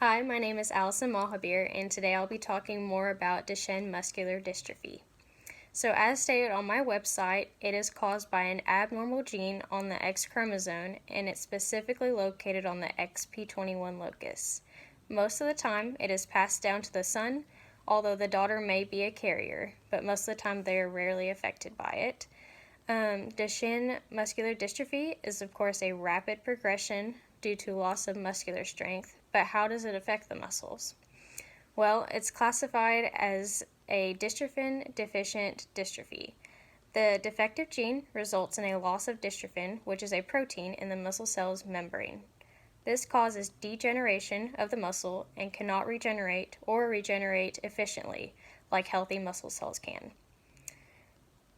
Hi, my name is Allison Mahabir, and today I'll be talking more about Duchenne muscular dystrophy. So, as stated on my website, it is caused by an abnormal gene on the X chromosome, and it's specifically located on the XP21 locus. Most of the time, it is passed down to the son, although the daughter may be a carrier, but most of the time they are rarely affected by it. Duchenne muscular dystrophy is, of course, a rapid progression due to loss of muscular strength, but how does it affect the muscles? Well, it's classified as a dystrophin deficient dystrophy. The defective gene results in a loss of dystrophin, which is a protein in the muscle cell's membrane. This causes degeneration of the muscle and cannot regenerate or regenerate efficiently like healthy muscle cells can.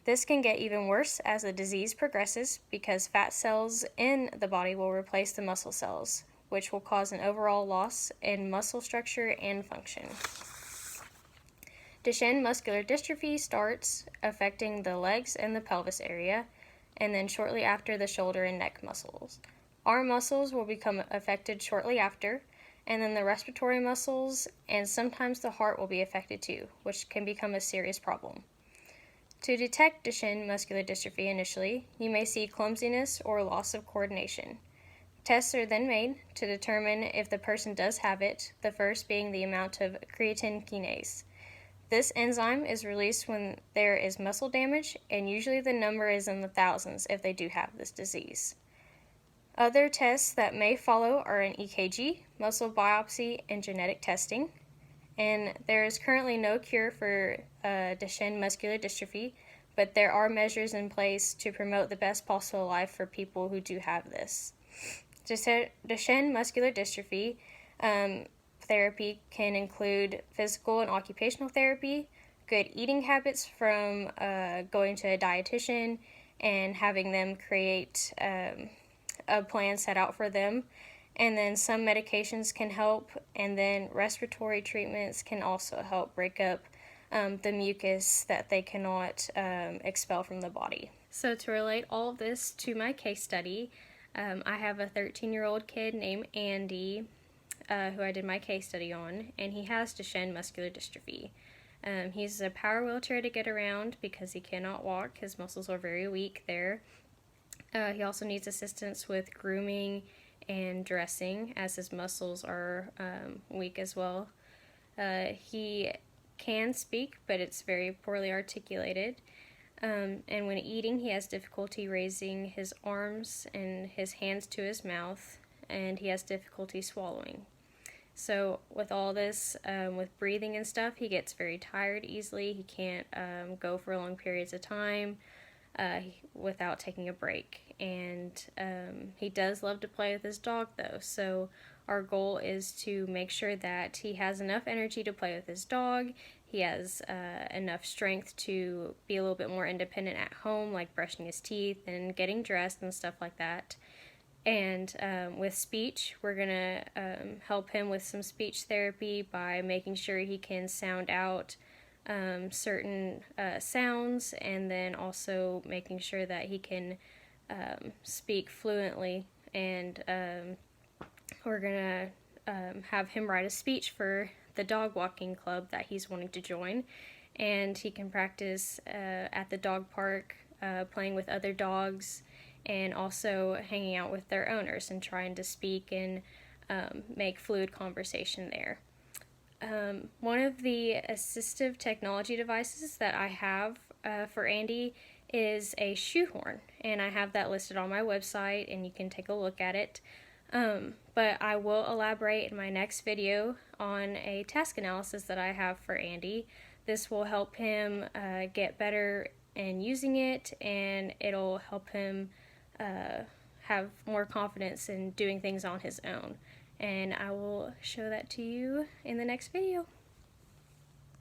This can get even worse as the disease progresses because fat cells in the body will replace the muscle cells, which will cause an overall loss in muscle structure and function. Duchenne muscular dystrophy starts affecting the legs and the pelvis area, and then shortly after the shoulder and neck muscles. Arm muscles will become affected shortly after, and then the respiratory muscles and sometimes the heart will be affected too, which can become a serious problem. To detect Duchenne muscular dystrophy initially, you may see clumsiness or loss of coordination. Tests are then made to determine if the person does have it, the first being the amount of creatine kinase. This enzyme is released when there is muscle damage, and usually the number is in the thousands if they do have this disease. Other tests that may follow are an EKG, muscle biopsy, and genetic testing. And there is currently no cure for Duchenne muscular dystrophy, but there are measures in place to promote the best possible life for people who do have this. Duchenne muscular dystrophy therapy can include physical and occupational therapy, good eating habits from going to a dietitian and having them create a plan set out for them. And then some medications can help, and then respiratory treatments can also help break up the mucus that they cannot expel from the body. So to relate all of this to my case study, I have a 13-year-old kid named Andy who I did my case study on, and he has Duchenne muscular dystrophy. He's a power wheelchair to get around because he cannot walk. His muscles are very weak there. He also needs assistance with grooming and dressing as his muscles are weak as well. He can speak, but it's very poorly articulated. And when eating, he has difficulty raising his arms and his hands to his mouth, and he has difficulty swallowing. So with all this, with breathing and stuff, he gets very tired easily. He can't go for long periods of time without taking a break. And he does love to play with his dog though, so our goal is to make sure that he has enough energy to play with his dog, he has enough strength to be a little bit more independent at home, like brushing his teeth and getting dressed and stuff like that. And with speech, we're going to help him with some speech therapy by making sure he can sound out certain sounds, and then also making sure that he can speak fluently. And we're going to have him write a speech for the dog walking club that he's wanting to join. And he can practice at the dog park, playing with other dogs, and also hanging out with their owners and trying to speak and make fluid conversation there. One of the assistive technology devices that I have for Andy is a shoehorn, and I have that listed on my website, and you can take a look at it. But I will elaborate in my next video on a task analysis that I have for Andy. This will help him get better in using it, and it'll help him have more confidence in doing things on his own. And I will show that to you in the next video.